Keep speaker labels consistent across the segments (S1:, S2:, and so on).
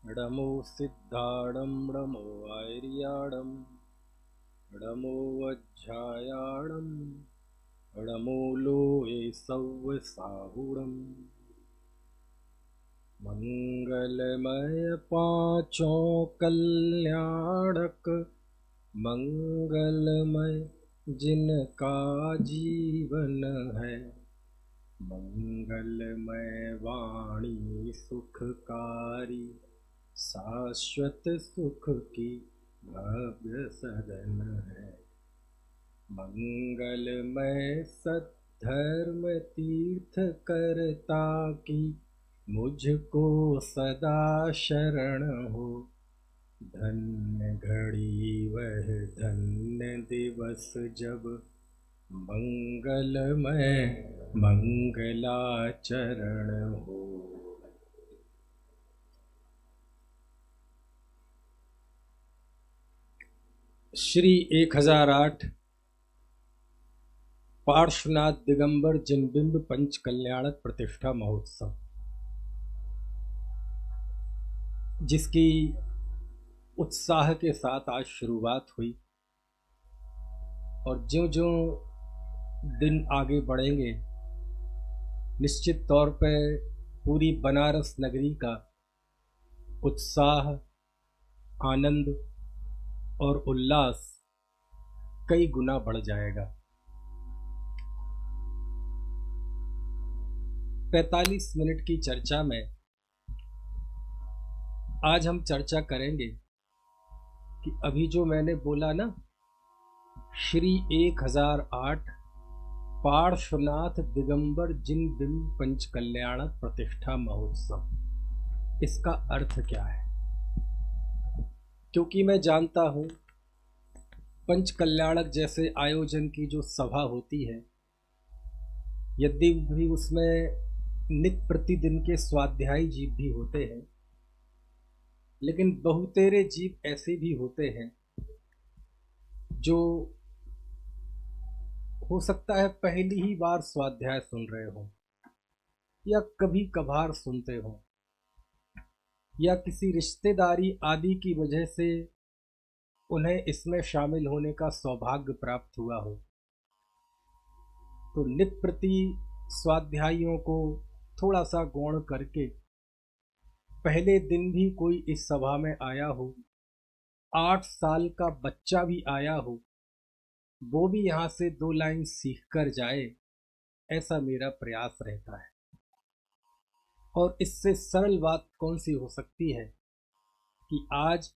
S1: णमो सिद्धाणं णमो आर्याणं णमो वज्रायाणं णमो लोये सव्वसाहुणम्। मंगलमय पांचों कल्याणक मंगलमय जिनका जीवन है। मंगलमय वाणी सुखकारी शाश्वत सुख की भव्य सदन है। मंगलमय सद्धर्म तीर्थ करता की मुझको सदा शरण हो। धन्य घड़ी वह धन्य दिवस जब मंगलमय मंगलाचरण हो। श्री 1008 पार्श्वनाथ दिगंबर जिनबिंब पंच कल्याणक प्रतिष्ठा महोत्सव, जिसकी उत्साह के साथ आज शुरुआत हुई और ज्यों-ज्यों दिन आगे बढ़ेंगे निश्चित तौर पे पूरी बनारस नगरी का उत्साह, आनंद और उल्लास कई गुना बढ़ जाएगा। 45 मिनट की चर्चा में आज हम चर्चा करेंगे कि अभी जो मैंने बोला ना, श्री 1008 पार्श्वनाथ दिगंबर जिनबिंब पंच कल्याणक प्रतिष्ठा महोत्सव, इसका अर्थ क्या है? क्योंकि मैं जानता हूं पंच कल्याणक जैसे आयोजन की जो सभा होती है, यदि भी उसमें नित्य प्रतिदिन के स्वाध्यायी जीव भी होते हैं, लेकिन बहुतेरे जीव ऐसे भी होते हैं जो हो सकता है पहली ही बार स्वाध्याय सुन रहे हो, या कभी कभार सुनते हो, या किसी रिश्तेदारी आदि की वजह से उन्हें इसमें शामिल होने का सौभाग्य प्राप्त हुआ हो। तो नित्य प्रति स्वाध्यायियों को थोड़ा सा गौण करके पहले दिन भी कोई इस सभा में आया हो, 8 साल का बच्चा भी आया हो, वो भी यहाँ से 2 लाइन सीख कर जाए, ऐसा मेरा प्रयास रहता है। और इससे सरल बात कौन सी हो सकती है कि आज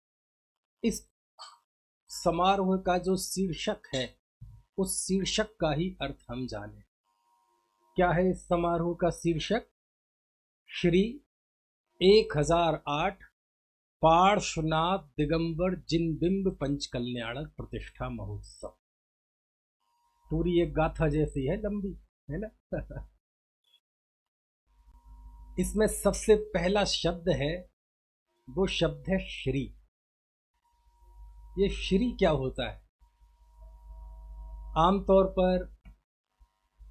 S1: इस समारोह का जो शीर्षक है, उस शीर्षक का ही अर्थ हम जाने। क्या है इस समारोह का शीर्षक? श्री 1008 पार्श्वनाथ दिगंबर जिनबिंब पंच कल्याणक प्रतिष्ठा महोत्सव। पूरी एक गाथा जैसी है, लंबी है ना। इसमें सबसे पहला शब्द है, वो शब्द है श्री। ये श्री क्या होता है? आमतौर पर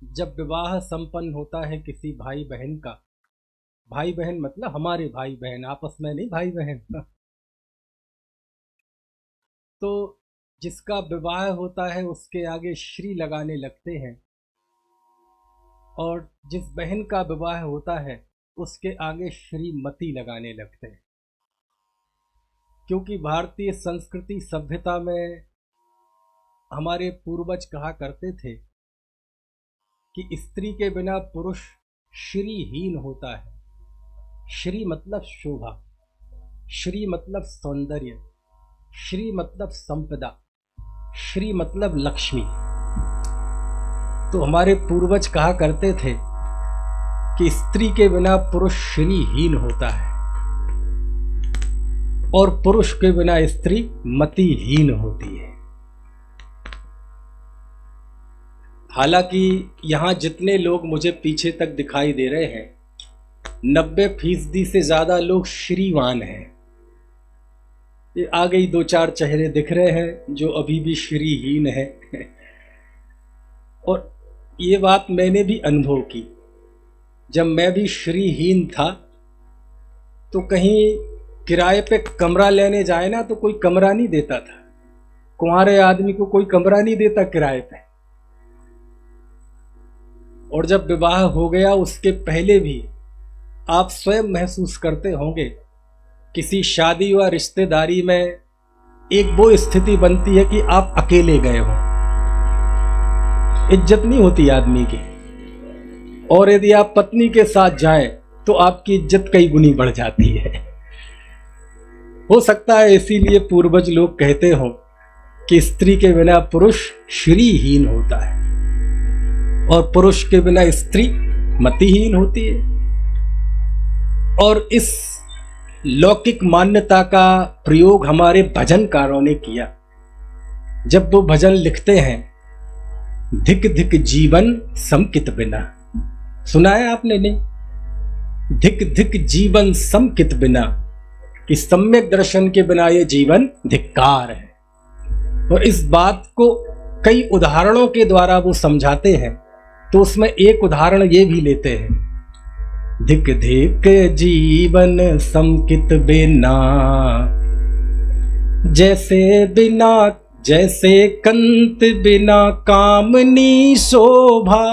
S1: जब विवाह संपन्न होता है किसी भाई बहन का, भाई बहन मतलब हमारे भाई बहन, आपस में नहीं भाई बहन, तो जिसका विवाह होता है उसके आगे श्री लगाने लगते हैं, और जिस बहन का विवाह होता है उसके आगे श्रीमती लगाने लगते हैं। क्योंकि भारतीय संस्कृति सभ्यता में हमारे पूर्वज कहा करते थे कि स्त्री के बिना पुरुष श्रीहीन होता है। श्री मतलब शोभा, श्री मतलब सौंदर्य, श्री मतलब संपदा, श्री मतलब लक्ष्मी। तो हमारे पूर्वज कहा करते थे कि स्त्री के बिना पुरुष श्रीहीन होता है और पुरुष के बिना स्त्री मतिहीन होती है। हालांकि यहां जितने लोग मुझे पीछे तक दिखाई दे रहे हैं, 90% से ज्यादा लोग श्रीवान हैं। ये आगे ही 2-4 चेहरे दिख रहे हैं जो अभी भी श्रीहीन है। और ये बात मैंने भी अनुभव की। जब मैं भी श्रीहीन था तो कहीं किराए पे कमरा लेने जाए ना तो कोई कमरा नहीं देता था, कुंवारे आदमी को कोई कमरा नहीं देता किराए पे। और जब विवाह हो गया उसके पहले भी आप स्वयं महसूस करते होंगे, किसी शादी व रिश्तेदारी में एक वो स्थिति बनती है कि आप अकेले गए हो, इज्जत नहीं होती आदमी की। और यदि आप पत्नी के साथ जाएं तो आपकी इज्जत कई गुनी बढ़ जाती है। हो सकता है इसीलिए पूर्वज लोग कहते हो कि स्त्री के बिना पुरुष श्रीहीन होता है और पुरुष के बिना स्त्री मतिहीन होती है। और इस लौकिक मान्यता का प्रयोग हमारे भजनकारों ने किया। जब वो भजन लिखते हैं, धिक धिक जीवन समकित बिना, सुना है आपने? नहीं। धिक धिक जीवन समकित बिना, कि सम्यक दर्शन के बिना ये जीवन धिक्कार है। और इस बात को कई उदाहरणों के द्वारा वो समझाते हैं। तो उसमें एक उदाहरण ये भी लेते हैं, धिक धिक जीवन समकित बिना, जैसे कंत बिना कामनी शोभा।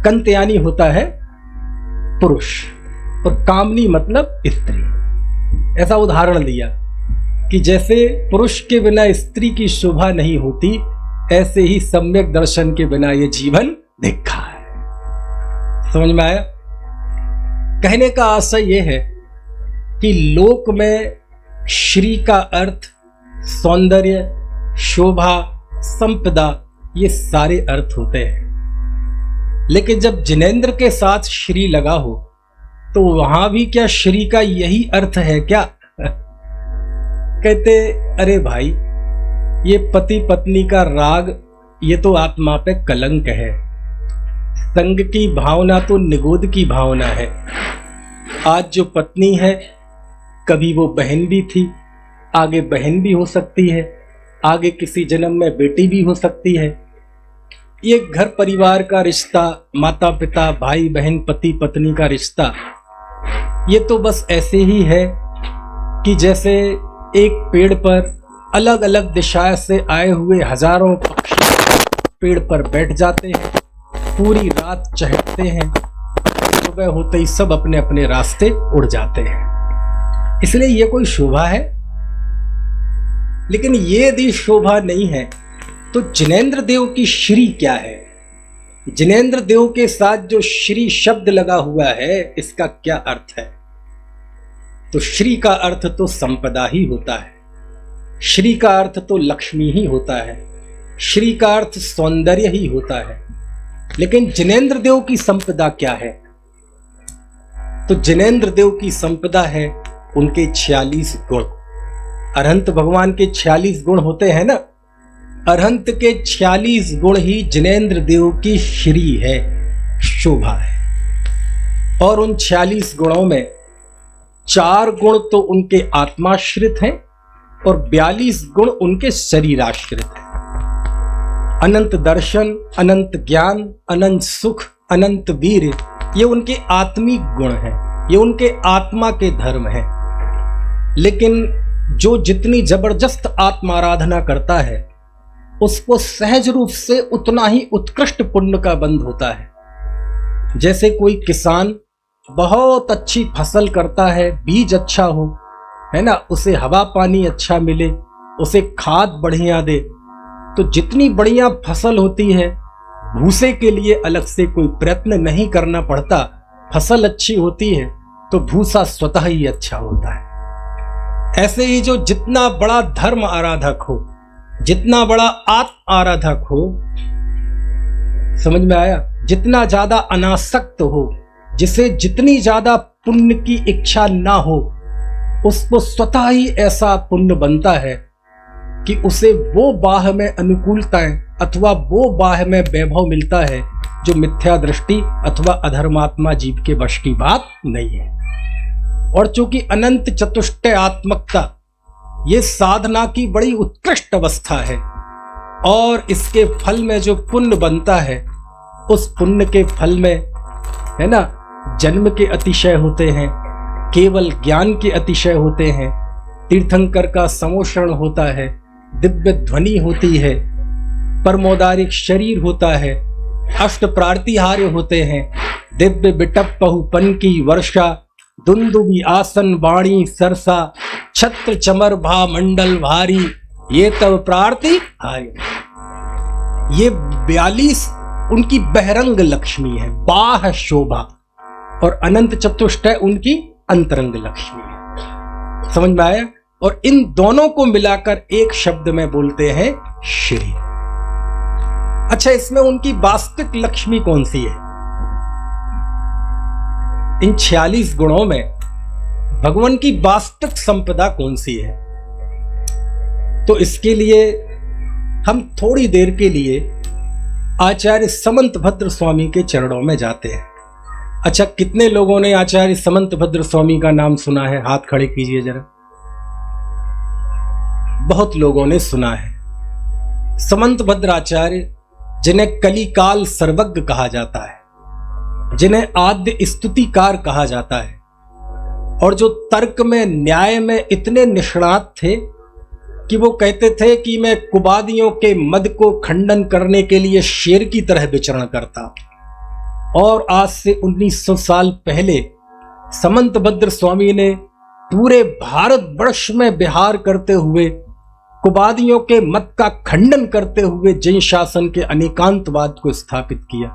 S1: कंत यानी होता है पुरुष और कामनी मतलब स्त्री। ऐसा उदाहरण दिया कि जैसे पुरुष के बिना स्त्री की शोभा नहीं होती, ऐसे ही सम्यक दर्शन के बिना ये जीवन धिक्कार है। समझ में आया? कहने का आशय यह है कि लोक में श्री का अर्थ सौंदर्य, शोभा, संपदा, ये सारे अर्थ होते हैं। लेकिन जब जिनेंद्र के साथ श्री लगा हो तो वहां भी क्या श्री का यही अर्थ है क्या? कहते अरे भाई, ये पति पत्नी का राग, ये तो आत्मा पे कलंक है। संग की भावना तो निगोद की भावना है। आज जो पत्नी है, कभी वो बहन भी थी, आगे बहन भी हो सकती है, आगे किसी जन्म में बेटी भी हो सकती है। ये घर परिवार का रिश्ता, माता पिता, भाई बहन, पति पत्नी का रिश्ता, ये तो बस ऐसे ही है कि जैसे एक पेड़ पर अलग अलग दिशा से आए हुए हजारों पक्षी पेड़ पर बैठ जाते हैं, पूरी रात चहकते हैं, सुबह होते ही सब अपने अपने रास्ते उड़ जाते हैं। इसलिए ये कोई शोभा है? लेकिन ये यदि शोभा नहीं है तो जिनेंद्र देव की श्री क्या है? जिनेंद्र देव के साथ जो श्री शब्द लगा हुआ है, इसका क्या अर्थ है? तो श्री का अर्थ तो संपदा ही होता है, श्री का अर्थ तो लक्ष्मी ही होता है, श्री का अर्थ सौंदर्य ही होता है। लेकिन जिनेंद्र देव की संपदा क्या है? तो जिनेंद्र देव की संपदा है उनके 46 गुण। अरहंत भगवान के 46 गुण होते हैं ना, अरहंत के 46 गुण ही जिनेंद्र देव की श्री है, शोभा है। और उन 46 गुणों में 4 गुण तो उनके आत्माश्रित हैं और 42 गुण उनके शरीराश्रित हैं। अनंत दर्शन, अनंत ज्ञान, अनंत सुख, अनंत वीर, ये उनके आत्मिक गुण हैं, ये उनके आत्मा के धर्म हैं। लेकिन जो जितनी जबरदस्त आत्माराधना करता है, उसको सहज रूप से उतना ही उत्कृष्ट पुण्य का बंध होता है। जैसे कोई किसान बहुत अच्छी फसल करता है, बीज अच्छा हो, है ना, उसे हवा पानी अच्छा मिले, उसे खाद बढ़िया दे, तो जितनी बढ़िया फसल होती है, भूसे के लिए अलग से कोई प्रयत्न नहीं करना पड़ता। फसल अच्छी होती है तो भूसा स्वतः ही अच्छा होता है। ऐसे ही जो जितना बड़ा धर्म आराधक हो, जितना बड़ा आत्म आराधक हो, समझ में आया, जितना ज्यादा अनासक्त हो, जिसे जितनी ज्यादा पुण्य की इच्छा ना हो, उसको स्वतः ही ऐसा पुण्य बनता है कि उसे वो बाह में अनुकूलताएं अथवा वो बाह में वैभव मिलता है जो मिथ्या दृष्टि अथवा अधर्मात्मा जीव के वश की बात नहीं है। और चूंकि अनंत चतुष्टयात्मकता ये साधना की बड़ी उत्कृष्ट अवस्था है, और इसके फल में जो पुण्य बनता है, उस पुण्य के फल में, है ना, जन्म के अतिशय होते हैं, केवल ज्ञान के अतिशय होते हैं, तीर्थंकर का समोषण होता है, दिव्य ध्वनि होती है, परमोदारिक शरीर होता है, अष्ट प्रार्तिहार्य होते हैं, दिव्य बिटप पहुपन की वर्षा, दुंदुबी आसन वाणी सरसा, छत्र चमर भा मंडल भारी, ये तब प्रार्थी हार्य। ये 42 उनकी बहरंग लक्ष्मी है, बाह शोभा, और अनंत चतुष्टय उनकी अंतरंग लक्ष्मी है। समझ में आया? और इन दोनों को मिलाकर एक शब्द में बोलते हैं श्री। अच्छा, इसमें उनकी वास्तविक लक्ष्मी कौन सी है? इन 46 गुणों में भगवान की वास्तविक संपदा कौन सी है? तो इसके लिए हम थोड़ी देर के लिए आचार्य समंत भद्र स्वामी के चरणों में जाते हैं। अच्छा, कितने लोगों ने आचार्य समंत भद्र स्वामी का नाम सुना है? हाथ खड़े कीजिए जरा। बहुत लोगों ने सुना है। समंत भद्र आचार्य, जिन्हें कलिकाल सर्वज्ञ कहा जाता है, जिन्हें आद्य स्तुतिकार कहा जाता है, और जो तर्क में, न्याय में इतने निष्णात थे कि वो कहते थे कि मैं कुबादियों के मद को खंडन करने के लिए शेर की तरह विचरण करता। और आज से 1900 साल पहले समंत भद्र स्वामी ने पूरे भारतवर्ष में विहार करते हुए, कुबादियों के मत का खंडन करते हुए जैन शासन के अनेकांतवाद को स्थापित किया।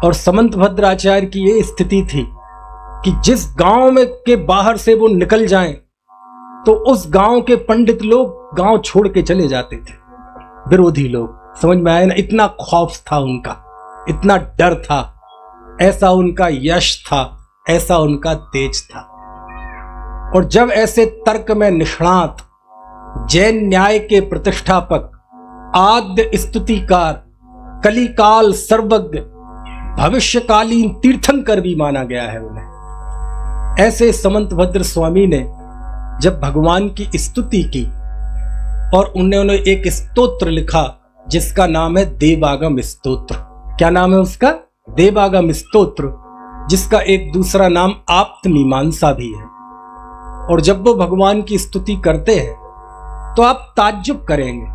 S1: और समंत भद्र आचार्य की यह स्थिति थी कि जिस गांव में के बाहर से वो निकल जाएं, तो उस गांव के पंडित लोग गांव छोड़ के चले जाते थे, विरोधी लोग। समझ में आया ना? इतना खौफ था उनका, इतना डर था, ऐसा उनका यश था, ऐसा उनका तेज था। और जब ऐसे तर्क में निष्णात, जैन न्याय के प्रतिष्ठापक, आद्य स्तुतिकार, कलिकाल सर्वज्ञ, भविष्यकालीन तीर्थंकर भी माना गया है उन्हें, ऐसे समंत भद्र स्वामी ने जब भगवान की स्तुति की, और उन्होंने एक स्तोत्र लिखा जिसका नाम है देवागम स्तोत्र। क्या नाम है उसका? देवागम स्तोत्र, जिसका एक दूसरा नाम आप्त मीमांसा भी है। और जब वो भगवान की स्तुति करते हैं तो आप ताज्जुब करेंगे,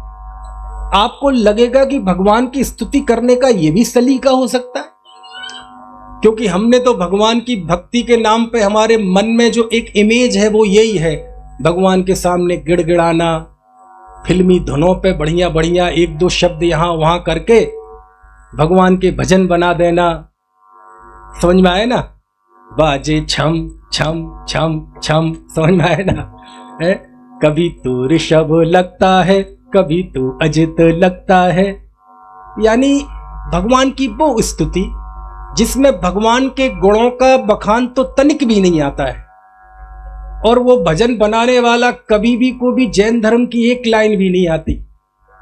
S1: आपको लगेगा कि भगवान की स्तुति करने का यह भी सलीका हो सकता है। क्योंकि हमने तो भगवान की भक्ति के नाम पे, हमारे मन में जो एक इमेज है वो यही है, भगवान के सामने गिड़गिड़ाना, फिल्मी धुनों पे बढ़िया बढ़िया एक दो शब्द यहां वहां करके भगवान के भजन बना देना। समझ में आए ना? बाजे छम छम छम छम, समझ में आए ना? है, कभी तो ऋषभ लगता है, कभी तो अजित लगता है। यानी भगवान की वो स्तुति जिसमें भगवान के गुणों का बखान तो तनिक भी नहीं आता है। और वो भजन बनाने वाला कभी भी को भी जैन धर्म की एक लाइन भी नहीं आती,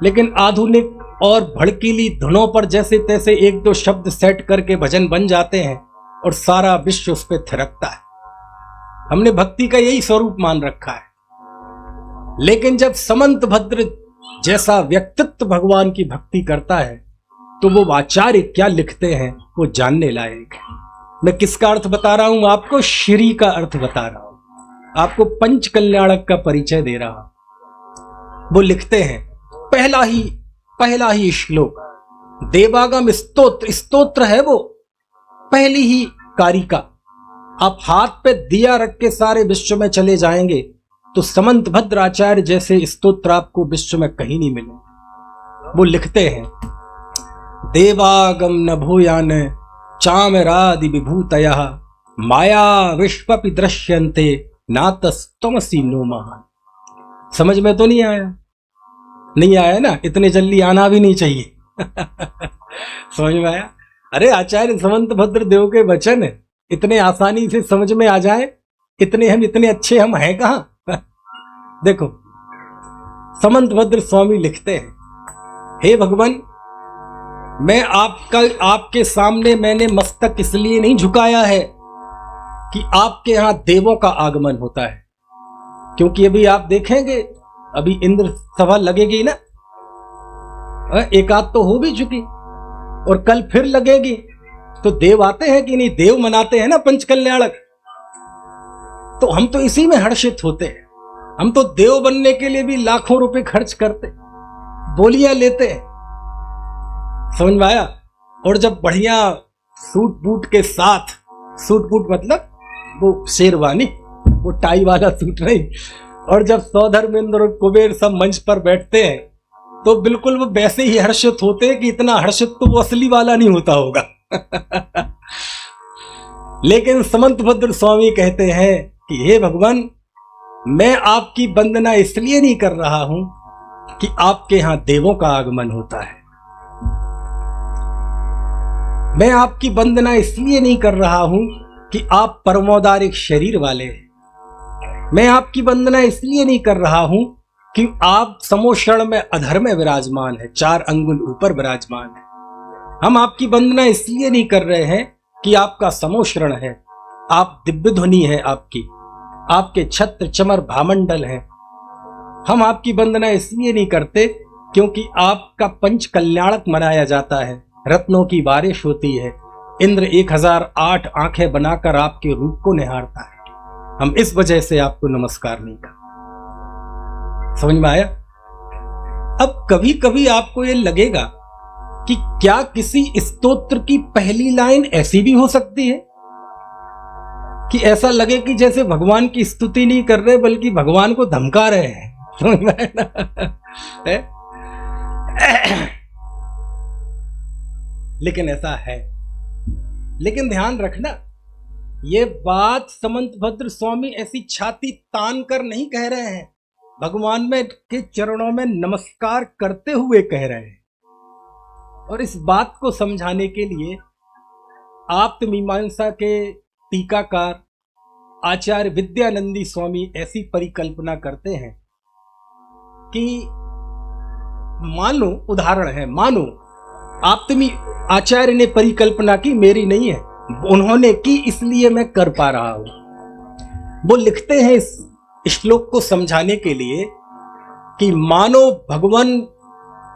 S1: लेकिन आधुनिक और भड़कीली धुनों पर जैसे तैसे एक दो शब्द सेट करके भजन बन जाते हैं और सारा विश्व उस पर थिरकता है। हमने भक्ति का यही स्वरूप मान रखा है। लेकिन जब समंत भद्र जैसा व्यक्तित्व भगवान की भक्ति करता है तो वो आचार्य क्या लिखते हैं वो जानने लायक है। मैं किसका अर्थ बता रहा हूं आपको? श्री का अर्थ बता रहा हूं आपको, पंच कल्याणक का परिचय दे रहा हूं। वो लिखते हैं, पहला ही श्लोक, देवागम स्तोत्र, स्तोत्र है वो, पहली ही कारिका। आप हाथ पे दिया रख के सारे विश्व में चले जाएंगे तो समंत भद्र आचार्य जैसे स्तोत्र आपको विश्व में कहीं नहीं मिले। वो लिखते हैं, देवागम न भूयान चामरादि विभूतयः माया विश्वपि दृश्यन्ते नातस्तमसि नो महान। समझ में तो नहीं आया? नहीं आया ना? इतने जल्दी आना भी नहीं चाहिए। समझ में आया? अरे आचार्य समंत भद्र देव के वचन इतने आसानी से समझ में आ जाए, इतने अच्छे हम हैं कहां? देखो, समंत भद्र स्वामी लिखते हैं, हे भगवान, मैं आपके सामने मैंने मस्तक इसलिए नहीं झुकाया है कि आपके यहां देवों का आगमन होता है, क्योंकि अभी आप देखेंगे, अभी इंद्र सभा लगेगी ना, एक आध तो हो भी चुकी और कल फिर लगेगी। तो देव आते हैं कि नहीं? देव मनाते हैं ना पंच कल्याणक। तो हम तो इसी में हर्षित होते हैं। हम तो देव बनने के लिए भी लाखों रुपए खर्च करते, बोलियां लेते हैं, समझ में आया। और जब बढ़िया सूट बूट के साथ, सूट बूट मतलब वो शेरवानी, वो टाई वाला सूट नहीं, और जब सौधर्मेंद्र और कुबेर सब मंच पर बैठते हैं तो बिल्कुल वो वैसे ही हर्षित होते हैं कि इतना हर्षित तो वो असली वाला नहीं होता होगा। लेकिन समंतभद्र स्वामी कहते हैं कि हे भगवान, मैं आपकी वंदना इसलिए नहीं कर रहा हूं कि आपके यहां देवों का आगमन होता है। मैं आपकी वंदना इसलिए नहीं कर रहा हूं कि आप परमोदारिक शरीर वाले हैं। मैं आपकी वंदना इसलिए नहीं कर रहा हूं कि आप समोषण में अधर में विराजमान है, 4 अंगुल ऊपर विराजमान है। हम आपकी वंदना इसलिए नहीं कर रहे हैं कि आपका समोषण है, आप दिव्य ध्वनि है आपके छत्र चमर भामंडल है। हम आपकी वंदना इसलिए नहीं करते क्योंकि आपका पंच कल्याणक मनाया जाता है, रत्नों की बारिश होती है, इंद्र 1008 आंखें बनाकर आपके रूप को निहारता है। हम इस वजह से आपको नमस्कार नहीं करते। समझ में आया। अब कभी कभी आपको ये लगेगा कि क्या किसी स्तोत्र की पहली लाइन ऐसी भी हो सकती है कि ऐसा लगे कि जैसे भगवान की स्तुति नहीं कर रहे बल्कि भगवान को धमका रहे हैं। समझ में आया ना? लेकिन ऐसा है। लेकिन ध्यान रखना, ये बात समंतभद्र स्वामी ऐसी छाती तान कर नहीं कह रहे हैं, भगवान में के चरणों में नमस्कार करते हुए कह रहे हैं। और इस बात को समझाने के लिए आप्तमीमांसा के टीकाकार आचार्य विद्यानंदी स्वामी ऐसी परिकल्पना करते हैं कि मानो, उदाहरण है, मानो आप्तमी आचार्य ने परिकल्पना की, मेरी नहीं है, उन्होंने की इसलिए मैं कर पा रहा हूं। वो लिखते हैं इस श्लोक को समझाने के लिए कि मानो भगवान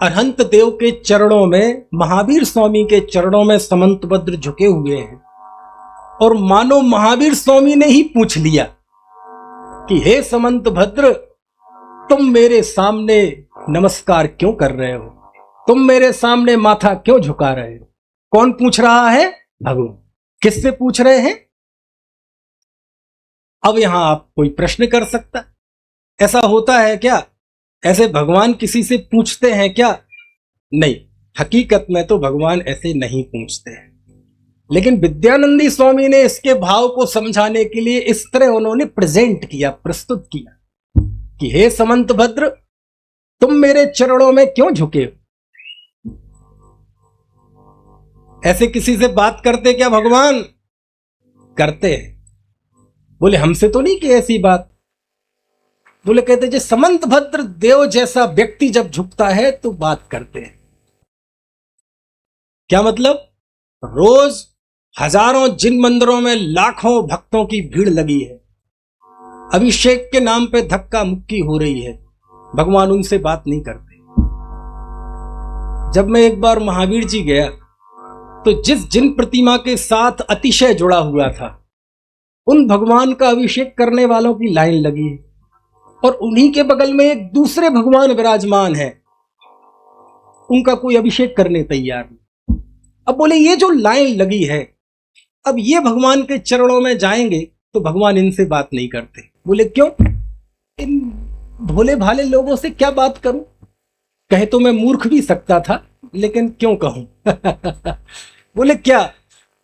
S1: अरहंत देव के चरणों में, महावीर स्वामी के चरणों में समंतभद्र झुके हुए हैं, और मानो महावीर स्वामी ने ही पूछ लिया कि हे समंतभद्र, तुम मेरे सामने नमस्कार क्यों कर रहे हो, तुम मेरे सामने माथा क्यों झुका रहे हो। कौन पूछ रहा है? भगवान। किससे पूछ रहे हैं? अब यहां आप कोई प्रश्न कर सकता, ऐसा होता है क्या? ऐसे भगवान किसी से पूछते हैं क्या? नहीं, हकीकत में तो भगवान ऐसे नहीं पूछते हैं। लेकिन विद्यानंदी स्वामी ने इसके भाव को समझाने के लिए इस तरह उन्होंने प्रेजेंट किया, प्रस्तुत किया कि हे समंतभद्र, तुम मेरे चरणों में क्यों झुके हो। ऐसे किसी से बात करते क्या भगवान? करते हैं। बोले हमसे तो नहीं की ऐसी बात। बोले कहते जो समंतभद्र देव जैसा व्यक्ति जब झुकता है तो बात करते हैं। क्या मतलब? रोज हजारों जिन मंदिरों में लाखों भक्तों की भीड़ लगी है, अभिषेक के नाम पे धक्का मुक्की हो रही है, भगवान उनसे बात नहीं करते। जब मैं एक बार महावीर जी गया तो जिस जिन प्रतिमा के साथ अतिशय जुड़ा हुआ था, उन भगवान का अभिषेक करने वालों की लाइन लगी है, और उन्हीं के बगल में एक दूसरे भगवान विराजमान है, उनका कोई अभिषेक करने तैयार नहीं। अब बोले ये जो लाइन लगी है, अब ये भगवान के चरणों में जाएंगे तो भगवान इनसे बात नहीं करते। बोले क्यों? इन भोले भाले लोगों से क्या बात करूं? कहे तो मैं मूर्ख भी सकता था, लेकिन क्यों कहूं। बोले क्या?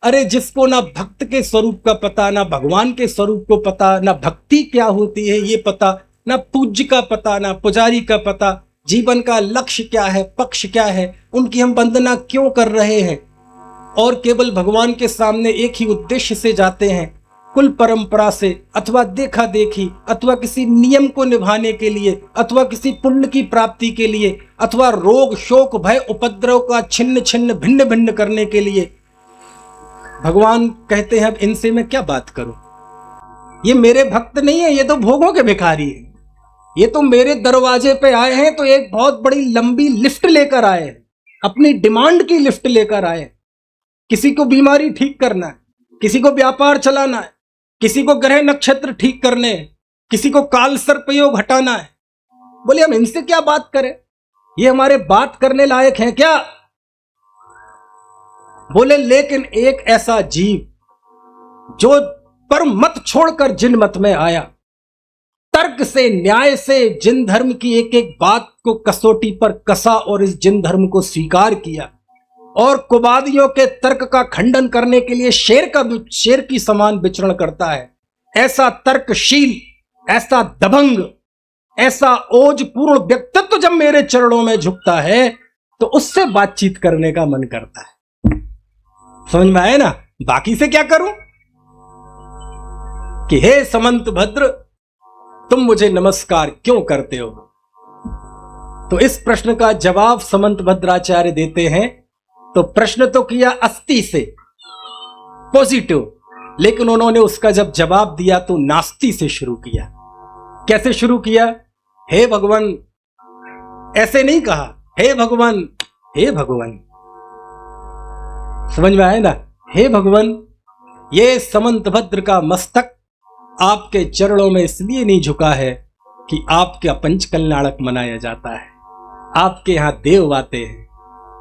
S1: अरे जिसको ना भक्त के स्वरूप का पता, ना भगवान के स्वरूप को पता, ना भक्ति क्या होती है ये पता, ना पूज्य का पता, ना पुजारी का पता, जीवन का लक्ष्य क्या है, पक्ष क्या है, उनकी हम वंदना क्यों कर रहे हैं, और केवल भगवान के सामने एक ही उद्देश्य से जाते हैं, कुल परंपरा से, अथवा देखा देखी, अथवा किसी नियम को निभाने के लिए, अथवा किसी पुण्य की प्राप्ति के लिए, अथवा रोग शोक भय उपद्रव का छिन्न छिन्न भिन्न भिन्न करने के लिए। भगवान कहते हैं अब इनसे मैं क्या बात करूं, ये मेरे भक्त नहीं है, ये तो भोगों के भिखारी है, ये तो मेरे दरवाजे पे आए हैं तो एक बहुत बड़ी लंबी लिस्ट लेकर आए हैं, अपनी डिमांड की लिस्ट लेकर आए। किसी को बीमारी ठीक करना है, किसी को व्यापार चलाना है, किसी को ग्रह नक्षत्र ठीक करने, किसी को काल सर्प योग हटाना है। बोले हम इनसे क्या बात करें, ये हमारे बात करने लायक हैं क्या? बोले लेकिन एक ऐसा जीव जो पर मत छोड़कर जिन मत में आया, तर्क से न्याय से जिन धर्म की एक एक बात को कसौटी पर कसा और इस जिन धर्म को स्वीकार किया, और कुवादियों के तर्क का खंडन करने के लिए शेर की समान विचरण करता है, ऐसा तर्कशील, ऐसा दबंग, ऐसा ओजपूर्ण व्यक्तित्व जब मेरे चरणों में झुकता है तो उससे बातचीत करने का मन करता है। समझ में आए ना? बाकी से क्या करूं कि हे समंत भद्र, तुम मुझे नमस्कार क्यों करते हो? तो इस प्रश्न का जवाब समंत भद्राचार्य देते हैं। तो प्रश्न तो किया अस्ति से, पॉजिटिव, लेकिन उन्होंने उसका जब जवाब दिया तो नास्ति से शुरू किया। कैसे शुरू किया? हे भगवान, ऐसे नहीं कहा हे भगवान, हे भगवान। समझ में आए ना? हे भगवान, ये समंत भद्र का मस्तक आपके चरणों में इसलिए नहीं झुका है कि आपका पंच कल्याणक मनाया जाता है, आपके यहां देव आते हैं,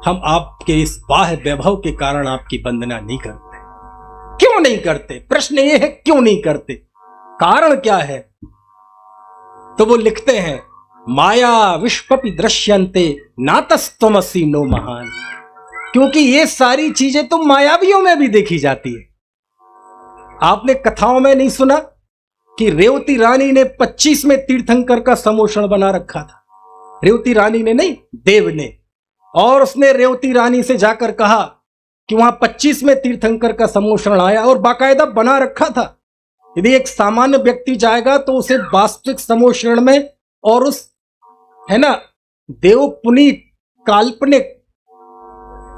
S1: हम आपके इस बाह्य वैभव के कारण आपकी वंदना नहीं करते। क्यों नहीं करते? प्रश्न ये है क्यों नहीं करते, कारण क्या है? तो वो लिखते हैं माया विश्वपि दृश्यन्ते नातस्तमसि नो महान। क्योंकि ये सारी चीजें तो मायावियों में भी देखी जाती है। आपने कथाओं में नहीं सुना कि रेवती रानी ने 25 में तीर्थंकर का समोषण बना रखा था? रेवती रानी ने नहीं, देव ने। और उसने रेवती रानी से जाकर कहा कि वहां 25 में तीर्थंकर का समोषण आया और बाकायदा बना रखा था। यदि एक सामान्य व्यक्ति जाएगा तो उसे वास्तविक समोषण में और उस, है ना, देव पुनीत काल्पनिक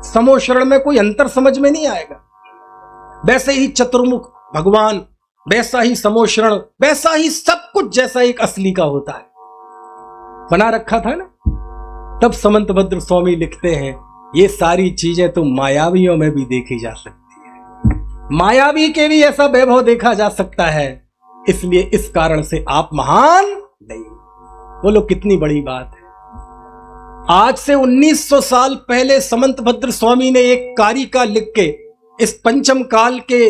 S1: समोषण में कोई अंतर समझ में नहीं आएगा। वैसे ही चतुर्मुख भगवान, वैसा ही समोषण, वैसा ही सब कुछ जैसा एक असली का होता है, बना रखा था ना। तब समंत भद्र स्वामी लिखते हैं ये सारी चीजें तो मायावियों में भी देखी जा सकती है, मायावी के भी ऐसा वैभव देखा जा सकता है, इसलिए इस कारण से आप महान नहीं। बोलो कितनी बड़ी बात है। आज से 1900 साल पहले समंत भद्र स्वामी ने एक कारिका लिख के इस पंचम काल के,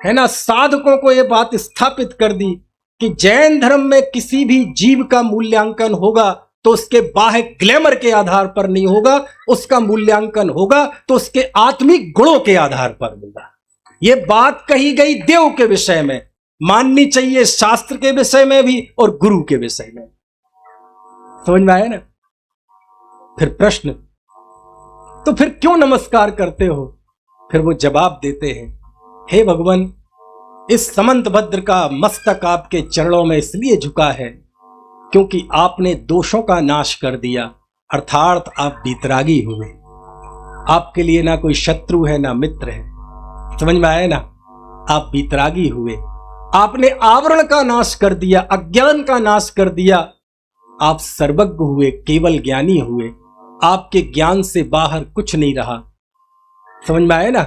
S1: है ना, साधकों को यह बात स्थापित कर दी कि जैन धर्म में किसी भी जीव का मूल्यांकन होगा तो उसके बाह्य ग्लैमर के आधार पर नहीं होगा, उसका मूल्यांकन होगा तो उसके आत्मिक गुणों के आधार पर होगा। यह बात कही गई देव के विषय में, माननी चाहिए शास्त्र के विषय में भी और गुरु के विषय में। समझ में आया ना? फिर प्रश्न, तो फिर क्यों नमस्कार करते हो? फिर वो जवाब देते हैं हे भगवान, इस समंत भद्र का मस्तक आपके चरणों में इसलिए झुका है क्योंकि आपने दोषों का नाश कर दिया, अर्थात आप बीतरागी हुए। आपके लिए ना कोई शत्रु है ना मित्र है। समझ में आया ना? आप बीतरागी हुए, आपने आवरण का नाश कर दिया, अज्ञान का नाश कर दिया, आप सर्वज्ञ हुए, केवल ज्ञानी हुए। आपके ज्ञान से बाहर कुछ नहीं रहा। समझ में आया ना?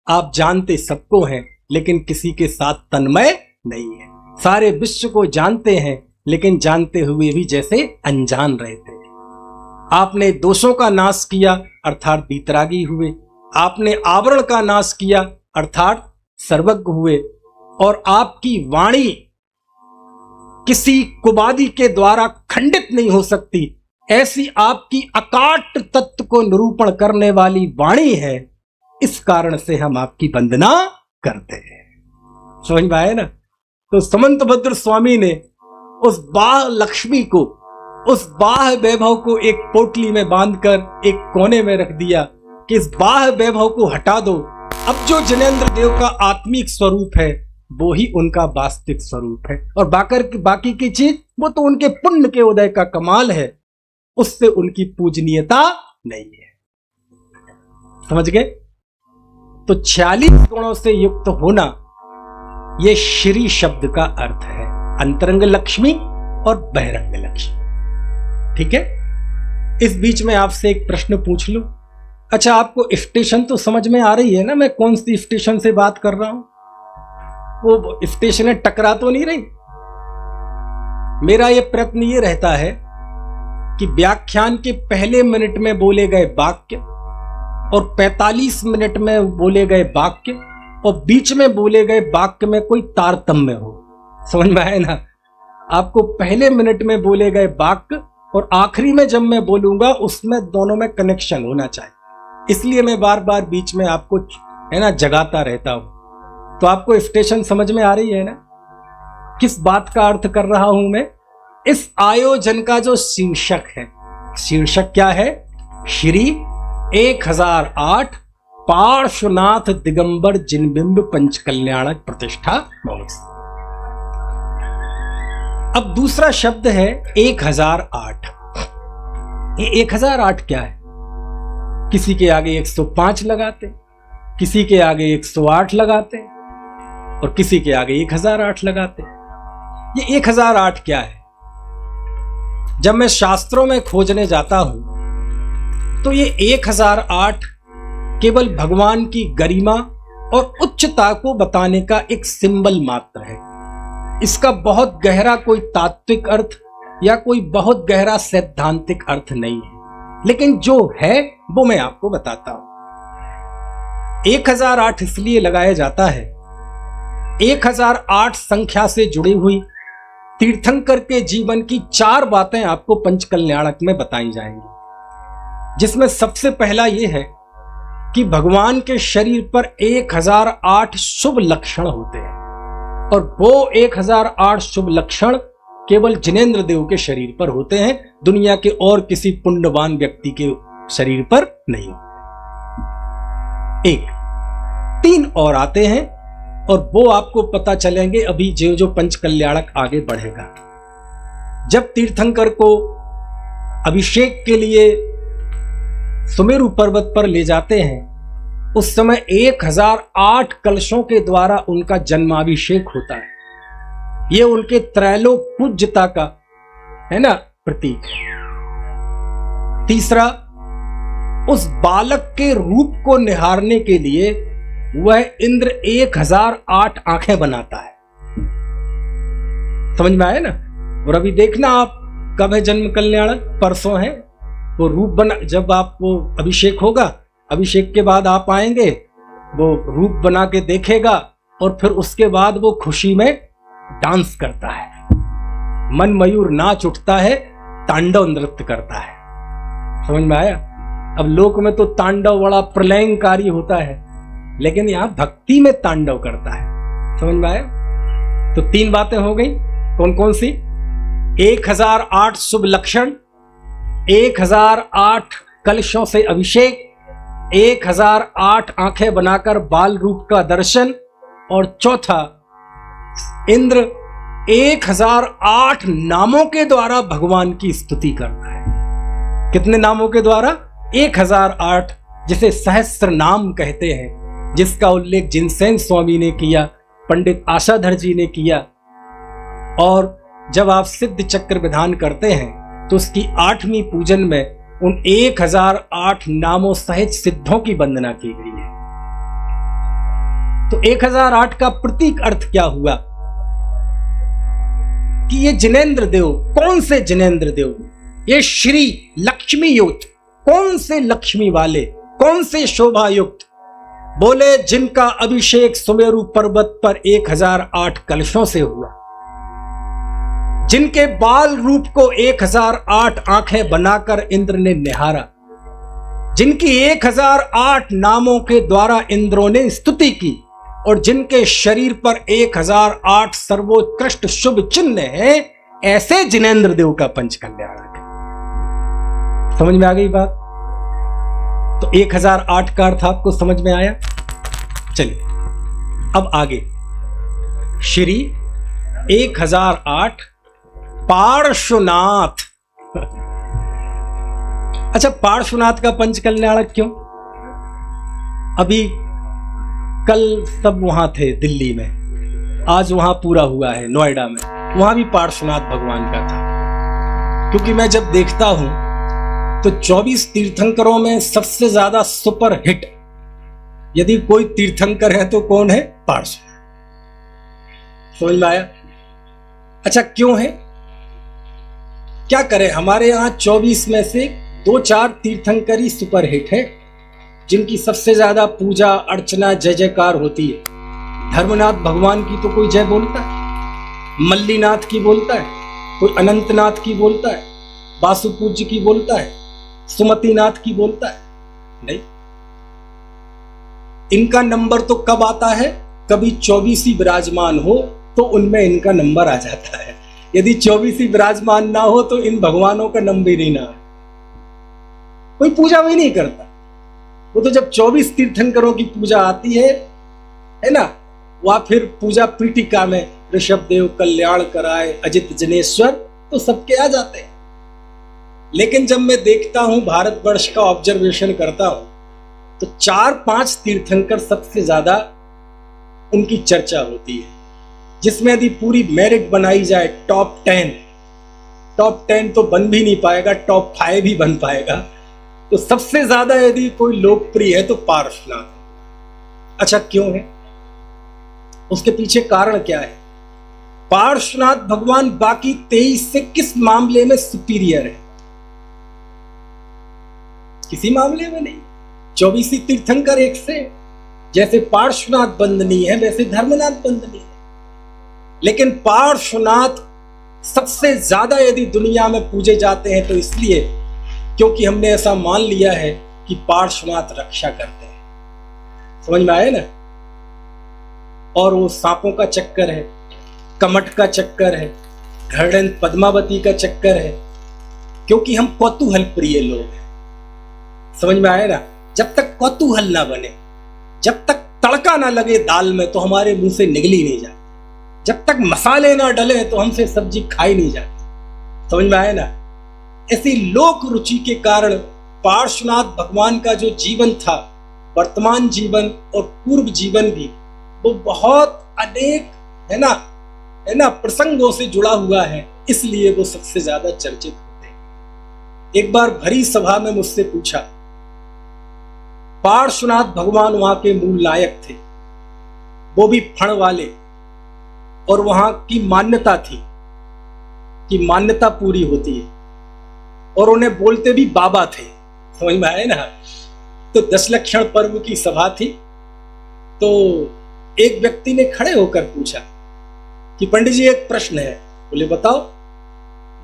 S1: आप जानते सबको हैं लेकिन किसी के साथ तन्मय नहीं है। सारे विश्व को जानते हैं लेकिन जानते हुए भी जैसे अनजान रहते हैं। आपने दोषों का नाश किया अर्थात बीतरागी हुए, आपने आवरण का नाश किया अर्थात सर्वज्ञ हुए, और आपकी वाणी किसी कुवादी के द्वारा खंडित नहीं हो सकती, ऐसी आपकी अकाट तत्व को निरूपण करने वाली वाणी है। इस कारण से हम आपकी वंदना करते हैं। समझ में आया ना? तो समंत भद्र स्वामी ने उस बाह लक्ष्मी को, उस बाह वैभव को एक पोटली में बांधकर एक कोने में रख दिया कि इस बाह वैभव को हटा दो। अब जो जिनेंद्र देव का आत्मिक स्वरूप है वो ही उनका वास्तविक स्वरूप है, और बाकी की चीज वो तो उनके पुण्य के उदय का कमाल है, उससे उनकी पूजनीयता नहीं है। समझ गए? तो 46 गुणों से युक्त होना, यह श्री शब्द का अर्थ है, अंतरंग लक्ष्मी और बहिरंग लक्ष्मी। ठीक है? इस बीच में आपसे एक प्रश्न पूछ लूं। अच्छा, आपको स्टेशन तो समझ में आ रही है ना, मैं कौन सी स्टेशन से बात कर रहा हूं? वो स्टेशनें टकरा तो नहीं रही। मेरा ये प्रयत्न ये रहता है कि व्याख्यान के पहले मिनट में बोले गए वाक्य और 45 मिनट में बोले गए वाक्य और बीच में बोले गए वाक्य में कोई तारतम्य हो। समझ में आया ना? आपको पहले मिनट में बोले गए वाक्य और आखिरी में जब मैं बोलूंगा उसमें दोनों में कनेक्शन होना चाहिए। इसलिए मैं बार बार बीच में आपको है ना जगाता रहता हूं। तो आपको स्टेशन समझ में आ रही है ना किस बात का अर्थ कर रहा हूं मैं? इस आयोजन का जो शीर्षक है, शीर्षक क्या है? श्री 1008 पार्श्वनाथ दिगंबर जिनबिंब पंचकल्याणक प्रतिष्ठा महोत्सव। अब दूसरा शब्द है 1008। ये 1008 क्या है? किसी के आगे 105 लगाते, किसी के आगे 108 लगाते और किसी के आगे 1008 लगाते। ये 1008 क्या है? जब मैं शास्त्रों में खोजने जाता हूं तो ये 1008 केवल भगवान की गरिमा और उच्चता को बताने का एक सिंबल मात्र है। इसका बहुत गहरा कोई तात्विक अर्थ या कोई बहुत गहरा सैद्धांतिक अर्थ नहीं है, लेकिन जो है वो मैं आपको बताता हूं। 1008 इसलिए लगाया जाता है, 1008 संख्या से जुड़ी हुई तीर्थंकर के जीवन की 4 बातें आपको पंचकल्याणक में बताई जाएंगी, जिसमें सबसे पहला यह है कि भगवान के शरीर पर 1008 शुभ लक्षण होते हैं और वो 1008 शुभ लक्षण केवल जिनेंद्र देव के शरीर पर होते हैं, दुनिया के और किसी पुण्यवान व्यक्ति के शरीर पर नहीं होते। 3 और आते हैं और वो आपको पता चलेंगे अभी जो पंचकल्याणक आगे बढ़ेगा। जब तीर्थंकर को अभिषेक के लिए सुमेरु पर्वत पर ले जाते हैं उस समय 1008 कलशों के द्वारा उनका जन्माभिषेक होता है। यह उनके त्रैलोक पूज्यता का है ना प्रतीक है। तीसरा, उस बालक के रूप को निहारने के लिए वह इंद्र 1008 आंखें बनाता है। समझ में आया ना? और अभी देखना आप कब है जन्म कल्याणक? परसों है। वो रूप बना, जब आपको अभिषेक होगा, अभिषेक के बाद आप आएंगे, वो रूप बना के देखेगा और फिर उसके बाद वो खुशी में डांस करता है, मन मयूर नाच उठता है, तांडव नृत्य करता है। समझ में आया? अब लोक में तो तांडव बड़ा प्रलयंकारी होता है, लेकिन यहां भक्ति में तांडव करता है। समझ में आया? तो 3 बातें हो गई। कौन कौन सी? 1008 शुभ लक्षण, 1008 कलशों से अभिषेक, 1008 आंखें बनाकर बाल रूप का दर्शन और चौथा, इंद्र 1008 नामों के द्वारा भगवान की स्तुति करता है। कितने नामों के द्वारा? 1008, जिसे सहस्त्र नाम कहते हैं, जिसका उल्लेख जिनसेन स्वामी ने किया, पंडित आशाधर जी ने किया। और जब आप सिद्ध चक्र विधान करते हैं तो उसकी 8वीं पूजन में उन 1008 नामों सहित सिद्धों की वंदना की गई है। तो 1008 का प्रतीक अर्थ क्या हुआ कि ये जिनेंद्र देव, कौन से जिनेंद्र देव? ये श्री लक्ष्मी युक्त, कौन से लक्ष्मी वाले, कौन से शोभा युक्त? बोले जिनका अभिषेक सुमेरु पर्वत पर 1008 कलशों से हुआ, जिनके बाल रूप को 1008 आंखें बनाकर इंद्र ने निहारा, जिनकी 1008 नामों के द्वारा इंद्रों ने स्तुति की और जिनके शरीर पर 1008 सर्वोत्कृष्ट शुभ चिन्ह है, ऐसे जिनेंद्र देव का पंचकल्याणक है। समझ में आ गई बात? तो 1008 का अर्थ आपको समझ में आया? चलिए अब आगे, श्री 1008 पार्श्वनाथ। अच्छा, पार्श्वनाथ का पंचकल्याणक क्यों? अभी कल सब वहां थे दिल्ली में, आज वहां पूरा हुआ है नोएडा में, वहां भी पार्श्वनाथ भगवान का था। क्योंकि मैं जब देखता हूं तो 24 तीर्थंकरों में सबसे ज्यादा सुपर हिट यदि कोई तीर्थंकर है तो कौन है? पार्श्वनाथ। समझ में आया? अच्छा, क्यों है? क्या करें, हमारे यहाँ 24 में से 2-4 तीर्थंकर ही सुपरहिट है, जिनकी सबसे ज्यादा पूजा अर्चना जय जयकार होती है। धर्मनाथ भगवान की तो कोई जय बोलता है, मल्लीनाथ की बोलता है, कोई अनंतनाथ की बोलता है, वासुपूज्य की बोलता है, सुमतिनाथ की बोलता है? नहीं। इनका नंबर तो कब आता है? कभी 24 ही विराजमान हो तो उनमें इनका नंबर आ जाता है। यदि 24 ही विराजमान ना हो तो इन भगवानों का नंबर ही ना है, कोई पूजा भी नहीं करता। वो तो जब 24 तीर्थंकरों की पूजा आती है ना, वह फिर पूजा पीठिका में ऋषभदेव कल्याण कराए, अजित जनेश्वर, तो सबके आ जाते हैं। लेकिन जब मैं देखता हूं, भारतवर्ष का ऑब्जर्वेशन करता हूं, तो 4-5 तीर्थंकर सबसे ज्यादा उनकी चर्चा होती है, जिसमें यदि पूरी मेरिट बनाई जाए, टॉप 10 तो बन भी नहीं पाएगा, टॉप 5 भी बन पाएगा। तो सबसे ज्यादा यदि कोई लोकप्रिय है तो पार्श्वनाथ। अच्छा, क्यों है? उसके पीछे कारण क्या है? पार्श्वनाथ भगवान बाकी 23 से किस मामले में सुपीरियर है? किसी मामले में नहीं। 24 तीर्थंकर एक से, जैसे पार्श्वनाथ वंदनीय है वैसे धर्मनाथ वंदनीय है। लेकिन पार्श्वनाथ सबसे ज्यादा यदि दुनिया में पूजे जाते हैं तो इसलिए क्योंकि हमने ऐसा मान लिया है कि पार्श्वनाथ रक्षा करते हैं। समझ में आया ना? और वो सांपों का चक्कर है, कमट का चक्कर है, घड़न पद्मावती का चक्कर है, क्योंकि हम कौतूहल प्रिय लोग हैं। समझ में आया ना? जब तक कौतूहल ना बने, जब तक तड़का ना लगे दाल में, तो हमारे मुंह से निगली नहीं जाती। जब तक मसाले ना डले तो हमसे सब्जी खाई नहीं जाती। समझ में आया ना? ऐसी लोक रुचि के कारण पार्श्वनाथ भगवान का जो जीवन था, वर्तमान जीवन और पूर्व जीवन भी, वो बहुत अनेक है ना प्रसंगों से जुड़ा हुआ है, इसलिए वो सबसे ज्यादा चर्चित होते हैं। एक बार भरी सभा में मुझसे पूछा, पार्श्वनाथ भगवान वहां के मूल नायक थे, वो भी फण वाले, और वहां की मान्यता थी कि मान्यता पूरी होती है, और उन्हें बोलते भी बाबा थे। समझ में आए ना? तो 10 लक्षण पर्व की सभा थी, तो एक व्यक्ति ने खड़े होकर पूछा कि पंडित जी एक प्रश्न है। बोले बताओ।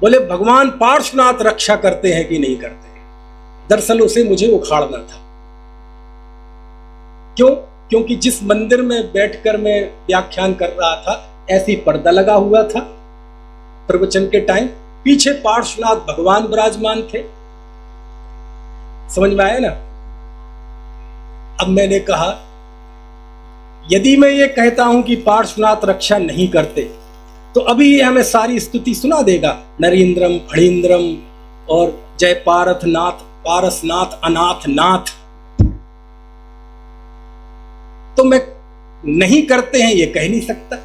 S1: बोले भगवान पार्श्वनाथ रक्षा करते हैं कि नहीं करते हैं? दरअसल उसे मुझे उखाड़ना था। क्यों? क्योंकि जिस मंदिर में बैठकर मैं व्याख्यान कर रहा था, ऐसी पर्दा लगा हुआ था प्रवचन के टाइम, पीछे पार्श्वनाथ भगवान विराजमान थे। समझ में आया ना? अब मैंने कहा, यदि मैं ये कहता हूं कि पार्श्वनाथ रक्षा नहीं करते, तो अभी ये हमें सारी स्तुति सुना देगा, नरेंद्रम फणींद्रम और जय पारथनाथ, पारसनाथ, अनाथ नाथ। तो मैं नहीं करते हैं ये कह नहीं सकता,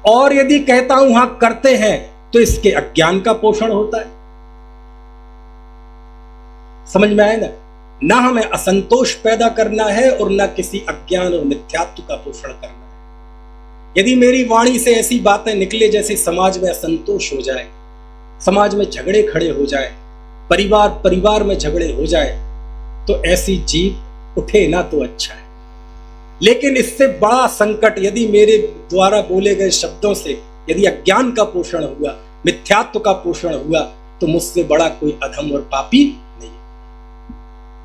S1: और यदि कहता हूं हां करते हैं तो इसके अज्ञान का पोषण होता है। समझ में आया ना? ना हमें असंतोष पैदा करना है और ना किसी अज्ञान और मिथ्यात्व का पोषण करना है। यदि मेरी वाणी से ऐसी बातें निकले जैसे समाज में असंतोष हो जाए, समाज में झगड़े खड़े हो जाए, परिवार में झगड़े हो जाए, तो ऐसी जीव उठे ना तो अच्छा है। लेकिन इससे बड़ा संकट यदि मेरे द्वारा बोले गए शब्दों से यदि अज्ञान का पोषण हुआ, मिथ्यात्व का पोषण हुआ, तो मुझसे बड़ा कोई अधम और पापी नहीं।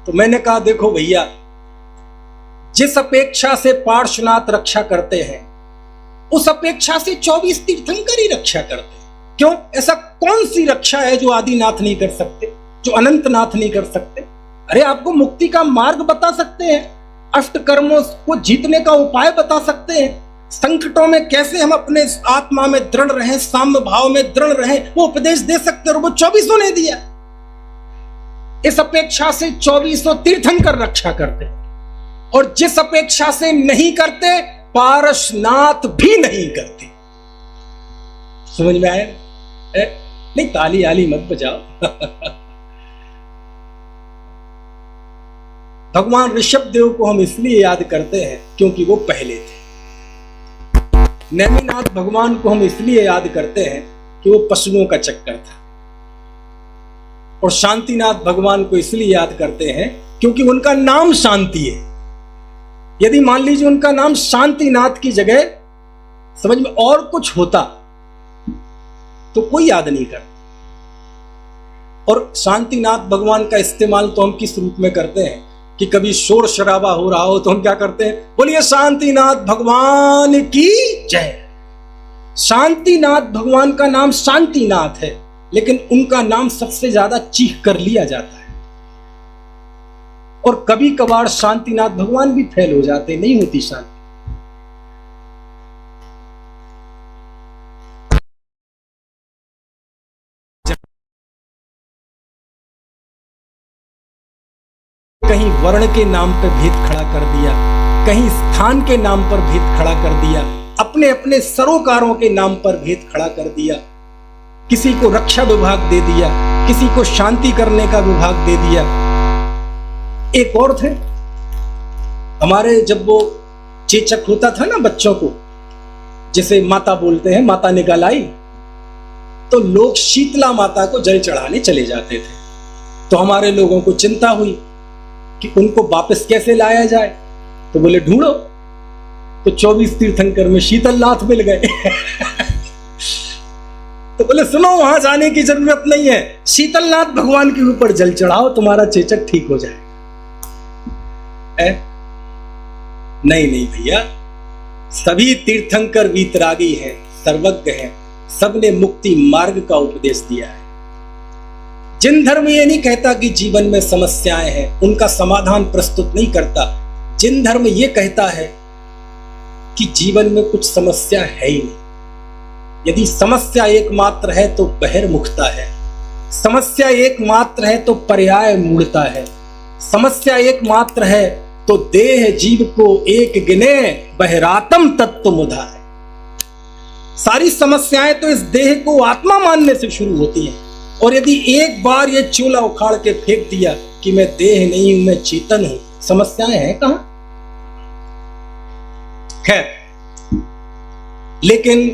S1: तो मैंने कहा, देखो भैया, जिस अपेक्षा से पार्श्वनाथ रक्षा करते हैं, उस अपेक्षा से 24 तीर्थंकर ही रक्षा करते हैं। क्यों? ऐसा कौन सी रक्षा है जो आदिनाथ नहीं कर सकते, जो अनंतनाथ नहीं कर सकते? अरे आपको मुक्ति का मार्ग बता सकते हैं, अष्ट कर्मों को जीतने का उपाय बता सकते हैं, संकटों में कैसे हम अपने आत्मा में दृढ़ रहें, साम्य भाव में दृढ़ रहें, वो उपदेश दे सकते हैं, और वो 24 ने दिया। इस अपेक्षा से 24 तीर्थंकर रक्षा करते, और जिस अपेक्षा से नहीं करते, पारसनाथ भी नहीं करते। समझ में आया? नहीं, ताली आली मत बजाओ। भगवान ऋषभदेव को हम इसलिए याद करते हैं क्योंकि वो पहले थे। नेमिनाथ भगवान को हम इसलिए याद करते हैं कि वो पशुओं का चक्कर था, और शांतिनाथ भगवान को इसलिए याद करते हैं क्योंकि उनका नाम शांति है। यदि मान लीजिए उनका नाम शांतिनाथ की जगह समझ में और कुछ होता तो कोई याद नहीं करता। और शांतिनाथ भगवान का इस्तेमाल तो हम किस रूप में करते हैं कि कभी शोर शराबा हो रहा हो तो हम क्या करते हैं, बोलिए शांतिनाथ भगवान की जय। शांतिनाथ भगवान का नाम शांतिनाथ है, लेकिन उनका नाम सबसे ज्यादा चीख कर लिया जाता है। और कभी कभार शांतिनाथ भगवान भी फेल हो जाते, नहीं होती शांति। कहीं वर्ण के नाम पर भेद खड़ा कर दिया, कहीं स्थान के नाम पर भेद खड़ा कर दिया, अपने अपने सरोकारों के नाम पर भेद खड़ा कर दिया। किसी को रक्षा विभाग दे दिया, किसी को शांति करने का विभाग दे दिया। एक और थे हमारे, जब वो चेचक होता था ना बच्चों को, जिसे माता बोलते हैं, माता निकल आई, तो लोग शीतला माता को जल चढ़ाने चले जाते थे। तो हमारे लोगों को चिंता हुई कि उनको वापस कैसे लाया जाए। तो बोले ढूंढो। तो 24 तीर्थंकर में शीतलनाथ मिल गए। तो बोले सुनो, वहां जाने की जरूरत नहीं है, शीतलनाथ भगवान के ऊपर जल चढ़ाओ, तुम्हारा चेचक ठीक हो जाए। नहीं नहीं भैया, सभी तीर्थंकर वीतरागी हैं, सर्वज्ञ हैं, सबने मुक्ति मार्ग का उपदेश दिया है। जिन धर्म ये नहीं कहता कि जीवन में समस्याएं हैं, उनका समाधान प्रस्तुत नहीं करता। जिन धर्म ये कहता है कि जीवन में कुछ समस्या है ही नहीं। यदि समस्या एकमात्र है तो बहिर्मुखता है, समस्या एकमात्र है तो पर्याय मूढ़ता है, समस्या एकमात्र है तो देह जीव को एक गिने बहिरात्म तत्व मुधा है। सारी समस्याएं तो इस देह को आत्मा मानने से शुरू होती हैं। और यदि एक बार ये चूल्हा उखाड़ के फेंक दिया कि मैं देह नहीं हूं, मैं चेतन हूं, समस्याएं हैं कहां? खैर, लेकिन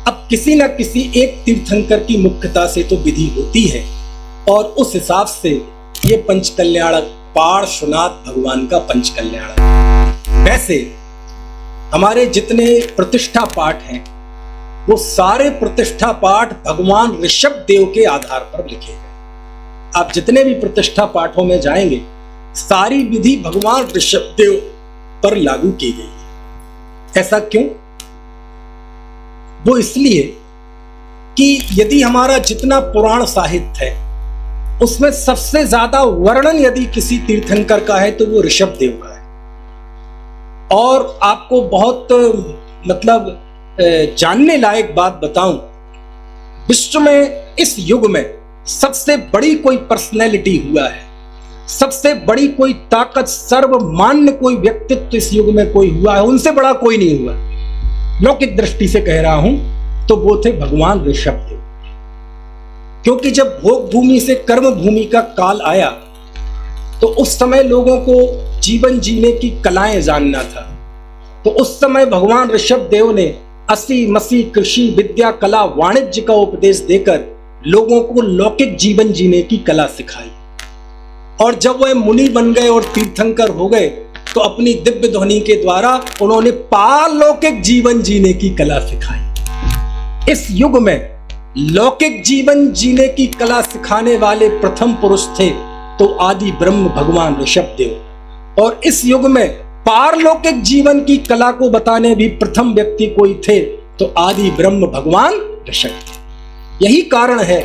S1: अब किसी ना किसी एक तीर्थंकर की मुख्यता से तो विधि होती है, और उस हिसाब से ये पंचकल्याणक पार्श्वनाथ भगवान का पंचकल्याणक। वैसे हमारे जितने प्रतिष्ठा पाठ हैं वो सारे प्रतिष्ठा पाठ भगवान ऋषभ देव के आधार पर लिखे गए। आप जितने भी प्रतिष्ठा पाठों में जाएंगे, सारी विधि भगवान ऋषभ देव पर लागू की गई है। ऐसा क्यों? वो इसलिए कि यदि हमारा जितना पुराण साहित्य है उसमें सबसे ज्यादा वर्णन यदि किसी तीर्थंकर का है तो वो ऋषभ देव का है। और आपको बहुत मतलब जानने लायक बात बताऊं, विश्व में इस युग में सबसे बड़ी कोई पर्सनैलिटी हुआ है, सबसे बड़ी कोई ताकत, सर्वमान्य कोई व्यक्तित्व इस युग में कोई हुआ है, उनसे बड़ा कोई नहीं हुआ। लौकिक दृष्टि से कह रहा हूं तो वो थे भगवान ऋषभ देव। क्योंकि जब भोग भूमि से कर्म भूमि का काल आया तो उस समय लोगों को जीवन जीने की कलाएं जानना था। तो उस समय भगवान ऋषभ देव ने असी मसी कृषि विद्या कला वाणिज्य का उपदेश देकर लोगों को लौकिक जीवन जीने की कला सिखाई। और जब वह मुनि बन गए और तीर्थंकर हो गए तो अपनी दिव्य ध्वनि के द्वारा उन्होंने पारलौकिक जीवन जीने की कला सिखाई। इस युग में लौकिक जीवन जीने की कला सिखाने वाले प्रथम पुरुष थे तो आदि ब्रह्म भगवान ऋषभ देव। और इस युग में पारलौकिक जीवन की कला को बताने भी प्रथम व्यक्ति कोई थे तो आदि ब्रह्म भगवान ऋषभ। यही कारण है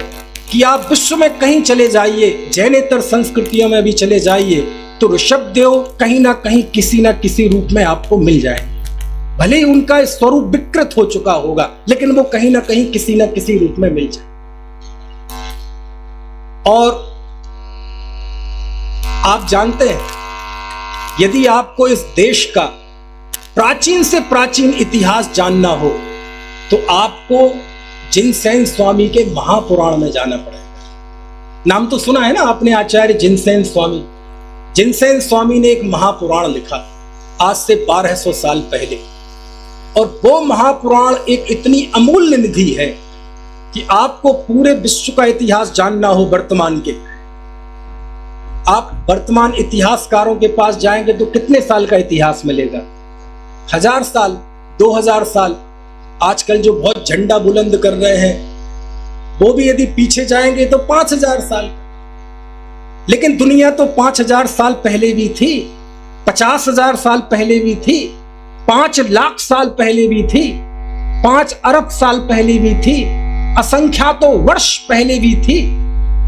S1: कि आप विश्व में कहीं चले जाइए, जैनेतर संस्कृतियों में भी चले जाइए, तो ऋषभ देव कहीं ना कहीं किसी ना किसी रूप में आपको मिल जाएंगे। भले ही उनका स्वरूप विकृत हो चुका होगा, लेकिन वो कहीं ना कहीं किसी ना किसी रूप में मिल जाए। और आप जानते हैं, यदि आपको इस देश का प्राचीन से प्राचीन इतिहास जानना हो तो आपको जिनसेन स्वामी के महापुराण में जाना पड़ेगा। नाम तो सुना है ना आपने, आचार्य जिनसेन स्वामी। जिनसेन स्वामी ने एक महापुराण लिखा आज से 1200 साल पहले,
S2: और वो महापुराण एक इतनी अमूल्य निधि है कि आपको पूरे विश्व का इतिहास जानना हो वर्तमान के, आप वर्तमान इतिहासकारों के पास जाएंगे तो कितने साल का इतिहास मिलेगा? 1000 साल, 2000 साल। आजकल जो बहुत झंडा बुलंद कर रहे हैं वो भी यदि पीछे जाएंगे तो 5000 साल। लेकिन दुनिया तो 5000 साल पहले भी थी, 50,000 साल पहले भी थी, 5 लाख साल पहले भी थी, 5 अरब साल पहले भी थी, असंख्यातों वर्ष पहले भी थी,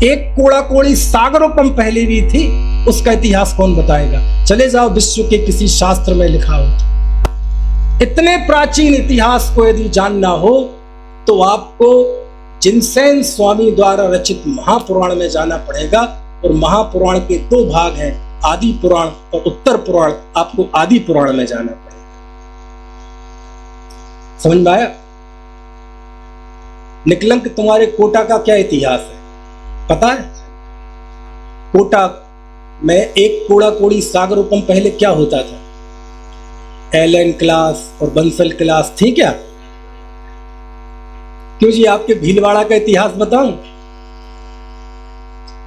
S2: एक कोड़ा कोड़ी सागरोपम पहले भी थी। उसका इतिहास कौन बताएगा? चले जाओ विश्व के किसी शास्त्र में लिखा हो। इतने प्राचीन इतिहास को यदि जानना हो तो आपको जिनसेन स्वामी द्वारा रचित महापुराण में जाना पड़ेगा। और महापुराण के 2 भाग हैं, आदि पुराण और उत्तर पुराण। आपको आदि पुराण में जाना पड़ेगा। समझ में आया? निकलंक, तुम्हारे कोटा का क्या इतिहास है पता है? कोटा में एक कोड़ा कोड़ी सागरोपम पहले क्या होता था? एलन क्लास और बंसल क्लास थी क्या? क्यों जी, आपके भीलवाड़ा का इतिहास बताऊं?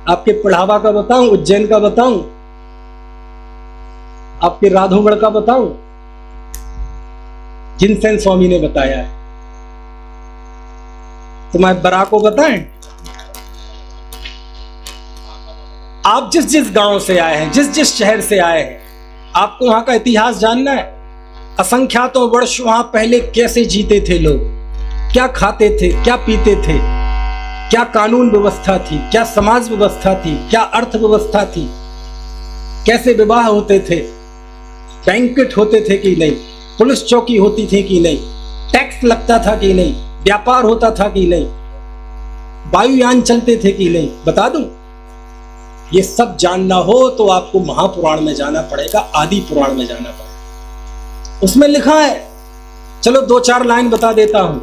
S2: आपके पढ़ावा का बताऊं? उज्जैन का बताऊं? आपके राधोगढ़ का बताऊं? जिनसेन स्वामी ने बताया है। तुम्हारे बरा को बताएं? आप जिस जिस गांव से आए हैं, जिस जिस शहर से आए हैं, आपको वहां का इतिहास जानना है। असंख्यातों वर्ष वहां पहले कैसे जीते थे लोग, क्या खाते थे, क्या पीते थे, क्या कानून व्यवस्था थी, क्या समाज व्यवस्था थी, क्या अर्थव्यवस्था थी, कैसे विवाह होते थे, बैंकेट होते थे कि नहीं, पुलिस चौकी होती थी कि नहीं, टैक्स लगता था कि नहीं, व्यापार होता था कि नहीं, वायुयान चलते थे कि नहीं, बता दूं? ये सब जानना हो तो आपको महापुराण में जाना पड़ेगा, आदि पुराण में जाना पड़ेगा। उसमें लिखा है, चलो 2-4 लाइन बता देता हूं।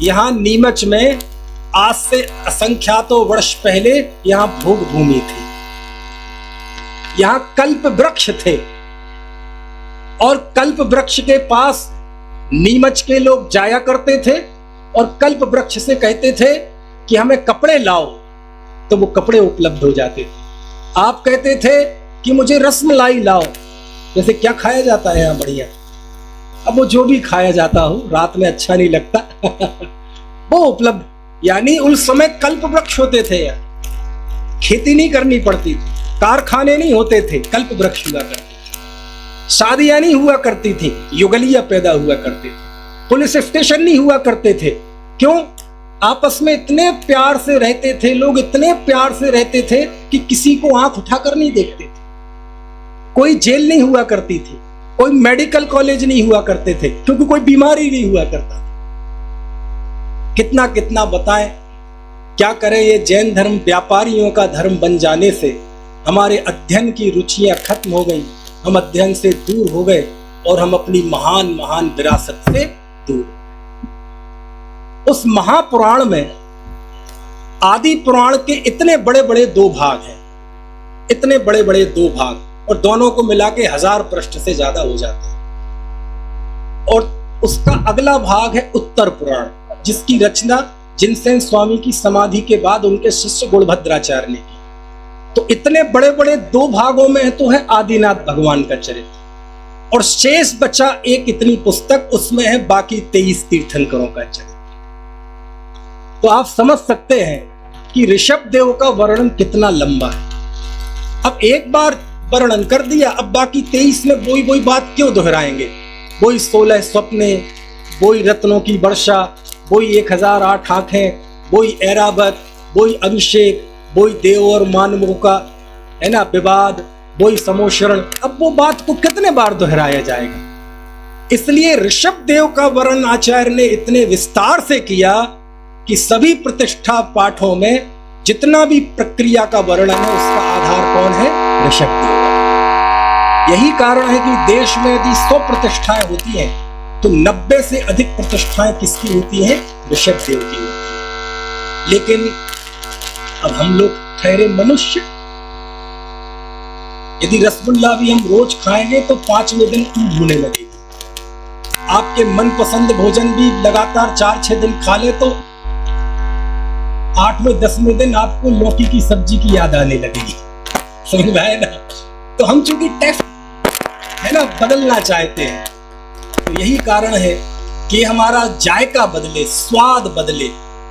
S2: यहां नीमच में आज से असंख्यातों वर्ष पहले यहां भोग भूमि थी। यहां कल्प वृक्ष थे और कल्प वृक्ष के पास नीमच के लोग जाया करते थे और कल्प वृक्ष से कहते थे कि हमें कपड़े लाओ, तो वो कपड़े उपलब्ध हो जाते थे। आप कहते थे कि मुझे रसमलाई लाओ, जैसे क्या खाया जाता है यहाँ बढ़िया, अब वो जो भी खाया जाता हो, रात में अच्छा नहीं लगता वो उपलब्ध। यानी उस समय कल्प वृक्ष होते थे यार, खेती नहीं करनी पड़ती थी, कारखाने नहीं होते थे, कल्प वृक्ष हुआ करते थे, शादियां नहीं हुआ करती थी, युगलियां पैदा हुआ करते थे, पुलिस स्टेशन नहीं हुआ करते थे। क्यों? आपस में इतने प्यार से रहते थे लोग, इतने प्यार से रहते थे कि किसी को आंख उठाकर नहीं देखते थे। कोई जेल नहीं हुआ करती थी, कोई मेडिकल कॉलेज नहीं हुआ करते थे, क्योंकि कोई बीमारी नहीं हुआ करता। कितना कितना बताएं, क्या करें? ये जैन धर्म व्यापारियों का धर्म बन जाने से हमारे अध्ययन की रुचियां खत्म हो गई, हम अध्ययन से दूर हो गए और हम अपनी महान महान विरासत से दूर। उस महापुराण में आदि पुराण के इतने बड़े बड़े 2 भाग हैं, इतने बड़े बड़े 2 भाग, और दोनों को मिला के 1000 पृष्ठ से ज्यादा हो जाते हैं। और उसका अगला भाग है उत्तर पुराण, जिसकी रचना जिनसेन स्वामी की समाधि के बाद उनके शिष्य गुणभद्राचार्य ने की। तो इतने बड़े बड़े 2 भागों में तो है आदिनाथ भगवान का चरित्र, और शेष बचा एक इतनी पुस्तक, उसमें है बाकी 23 तीर्थंकरों का चरित्र। तो आप समझ सकते हैं कि ऋषभ देव का वर्णन कितना लंबा है। अब एक बार वर्णन कर दिया, अब बाकी 23 में वही बात क्यों दोहराएंगे? वही 16 स्वप्ने, वही रत्नों की वर्षा, वही 1008 आंखें, वही ऐरावत, वही अभिषेक, वही देव और मानवों का है ना विवाद, वही समोशरण। अब वो बात को कितने बार दोहराया जाएगा? इसलिए ऋषभ देव का वर्णन आचार्य ने इतने विस्तार से किया कि सभी प्रतिष्ठा पाठों में जितना भी प्रक्रिया का वर्णन है उसका आधार कौन है? ऋषभ देव। यही कारण है कि देश में यदि 100 प्रतिष्ठाएं होती हैं तो 90 से अधिक प्रतिष्ठाएं किसकी होती हैं? ऋषभ देव की होती है। लेकिन अब हम लोग ठहरे मनुष्य, यदि रसगुल्ला भी हम रोज खाएंगे तो 5वें दिन ऊब होने लगेगी। आपके मनपसंद भोजन भी लगातार 4-6 दिन खा ले तो 8वें 10वें दिन आपको लौकी की सब्जी की याद आने लगेगी। समझ में आया ना? तो हम चूंकि टेस्ट है ना बदलना चाहते हैं, तो यही कारण है कि हमारा जायका बदले, स्वाद बदले,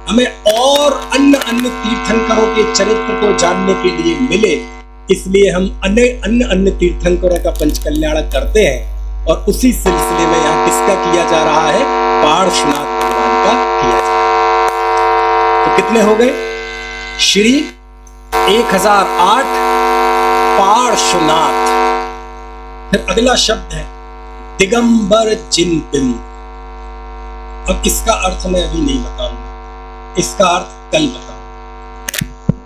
S2: हमें और अन्य तीर्थंकरों के चरित्र को जानने के लिए मिले, इसलिए हम अन्य तीर्थंकरों का पंचकल्याण करते हैं। और उसी सिलसिले में यहाँ किसका किया जा रहा है? पार्श्वनाथ भगवान का किया जा रहा है। तो कितने हो गए? श्री 1008 पार्श्वनाथ। फिर अगला शब्द है दिगंबर जिनबिंब। अब इसका अर्थ मैं अभी नहीं बताऊंगा, इसका अर्थ कल बताऊंगा,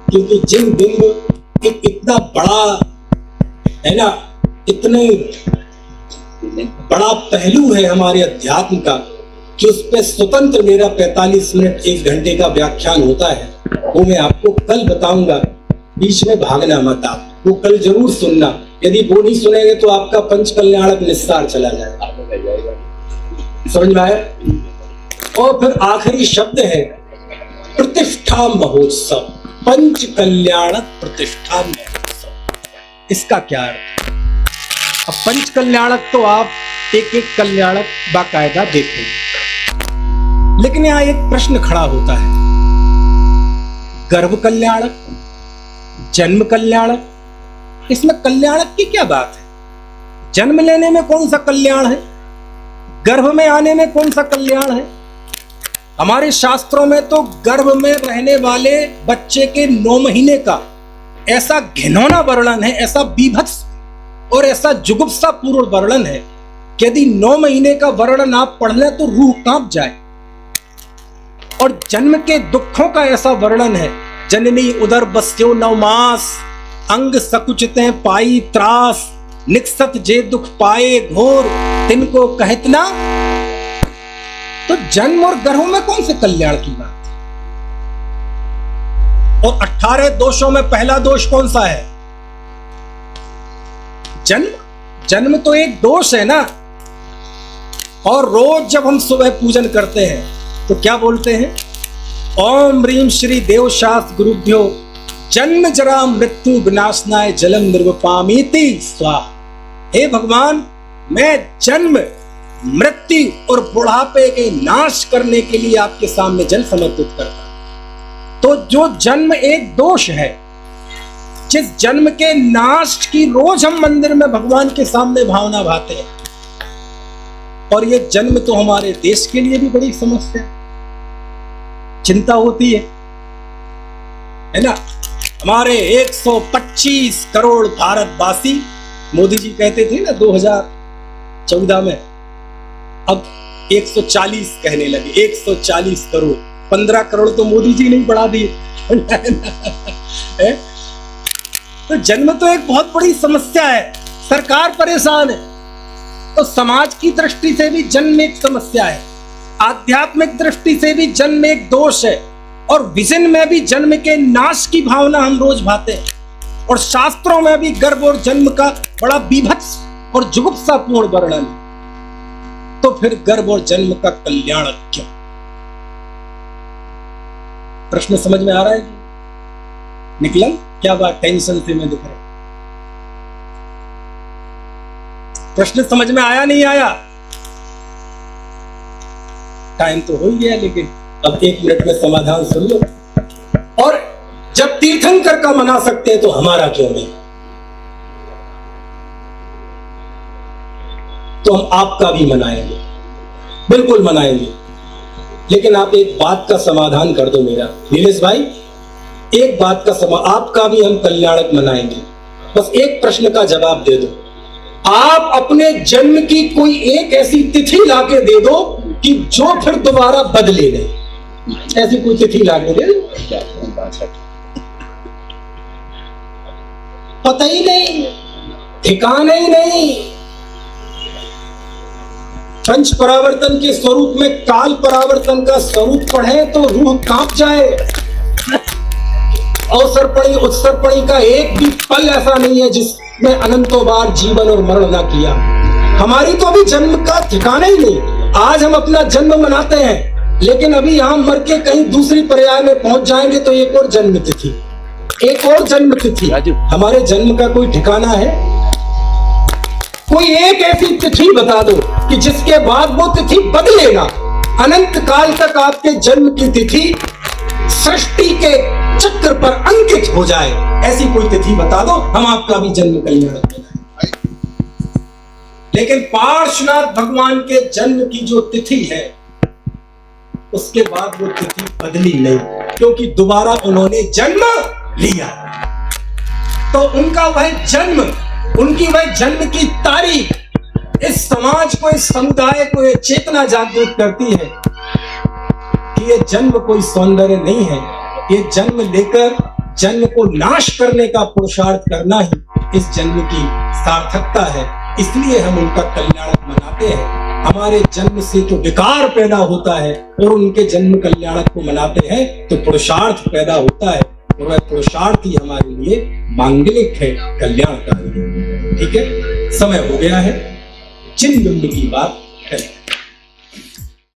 S2: क्योंकि जिनबिंब एक इतना बड़ा है ना, इतने बड़ा पहलू है हमारे अध्यात्म का कि उस पर स्वतंत्र मेरा 45 मिनट 1 घंटे का व्याख्यान होता है। वो मैं आपको कल बताऊंगा, बीच में भागना मत आप, वो कल जरूर सुनना। यदि वो नहीं सुनेंगे तो आपका पंचकल्याणक निस्तार चला जाएगा। समझ में आया? और फिर आखिरी शब्द है प्रतिष्ठा महोत्सव। पंचकल्याणक प्रतिष्ठा महोत्सव, इसका क्या अर्थ? अब पंचकल्याणक तो आप एक एक कल्याणक बाकायदा देखेंगे, लेकिन यहां एक प्रश्न खड़ा होता है, गर्भ कल्याणक, जन्म कल्याणक, इसमें कल्याणक की क्या बात है? जन्म लेने में कौन सा कल्याण है? गर्भ में आने में कौन सा कल्याण है? हमारे शास्त्रों में तो गर्भ में रहने वाले बच्चे के 9 महीने का ऐसा घिनौना वर्णन है, ऐसा बीभत्स और ऐसा जुगुप्सा पूर्ण वर्णन है कि यदि 9 महीने का वर्णन आप पढ़ लें तो रूह कांप जाए। और जन्म के दुखों का ऐसा वर्णन है, जननी उदर बस्यो 9 मास, अंग सकुचिते पाई त्रास, निकसत जे दुख पाए घोर, तिनको कहत ना। तो जन्म और गर्भ में कौन से कल्याण की बात है? और 18 दोषों में पहला दोष कौन सा है? जन्म तो एक दोष है ना। और रोज जब हम सुबह पूजन करते हैं तो क्या बोलते हैं? ओम ह्रीं श्री देवशास्त्र गुरुभ्यो जन्म जरा मृत्यु विनाशनाय जलम निर्वपामीति स्वाहा। हे भगवान, मैं जन्म, मृत्यु और बुढ़ापे के नाश करने के लिए आपके सामने जल समर्पित करता हूं। तो जो जन्म एक दोष है, जिस जन्म के नाश की रोज हम मंदिर में भगवान के सामने भावना भाते हैं, और ये जन्म तो हमारे देश के लिए भी बड़ी समस्या, चिंता होती है ना। हमारे 125 करोड़ भारतवासी, मोदी जी कहते थे ना 2014 में, अब 140 कहने लगे, 140 करोड़, 15 करोड़ तो मोदी जी नहीं बढ़ा दिए। तो जन्म तो एक बहुत बड़ी समस्या है, सरकार परेशान है, तो समाज की दृष्टि से भी जन्म एक समस्या है, आध्यात्मिक दृष्टि से भी जन्म एक दोष है, और विजन में भी जन्म के नाश की भावना हम रोज भाते हैं, और शास्त्रों में भी गर्भ और जन्म का बड़ा बीभत्स और जुगुप्सापूर्ण वर्णन। तो फिर गर्भ और जन्म का कल्याण क्यों? प्रश्न समझ में आ रहा है? निकला क्या बात? टेंशन से मैं दिख रहा, प्रश्न समझ में आया नहीं आया? टाइम तो हो ही गया, लेकिन अब 1 मिनट में समाधान सुन लो। और जब तीर्थंकर का मना सकते हैं तो हमारा क्यों नहीं? तो हम आपका भी मनाएंगे, बिल्कुल मनाएंगे, लेकिन आप एक बात का समाधान कर दो मेरा, नीलेश भाई, एक बात का आपका भी हम कल्याणक मनाएंगे, बस एक प्रश्न का जवाब दे दो। आप अपने जन्म की कोई एक ऐसी तिथि लाके दे दो कि जो फिर दोबारा बदले नहीं, ऐसी कोई तिथि लाके दे दो। पता ही नहीं, ठिकाना ही नहीं। पंच परावर्तन के स्वरूप में काल परावर्तन का स्वरूप पढ़े तो रूह कांप जाए। अवसरपणी उत्सरपणी का एक भी पल ऐसा नहीं है जिसमें अनंतों बार जीवन और मरण ना किया। हमारी तो अभी जन्म का ठिकाना ही नहीं। आज हम अपना जन्म मनाते हैं, लेकिन अभी यहाँ मर के कहीं दूसरी पर्याय में पहुंच जाएंगे तो एक और जन्म तिथि, एक और जन्म तिथि। हमारे जन्म का कोई ठिकाना है? कोई एक ऐसी तिथि बता दो कि जिसके बाद वो तिथि बदले ना, अनंत काल तक आपके जन्म की तिथि सृष्टि के चक्र पर अंकित हो जाए। ऐसी कोई तिथि बता दो, हम आपका भी जन्म कल्याण करें। लेकिन पार्श्वनाथ भगवान के जन्म की जो तिथि है, उसके बाद वो तिथि बदली नहीं, क्योंकि दोबारा उन्होंने जन्म लिया। तो उनका वह जन्म, उनकी वह जन्म की तारीख इस समाज को, इस समुदाय को ये चेतना जागृत करती है कि ये जन्म कोई सौंदर्य नहीं है। ये जन्म लेकर जन्म को नाश करने का पुरुषार्थ करना ही इस जन्म की सार्थकता है। इसलिए हम उनका कल्याण मनाते हैं। हमारे जन्म से तो विकार पैदा होता है और उनके जन्म कल्याण को मनाते हैं तो पुरुषार्थ पैदा होता है, और वह पुरुषार्थ ही हमारे लिए मांगलिक है, कल्याणकारी है। ठीक है, समय हो गया है। चिन्ह बिंब की बात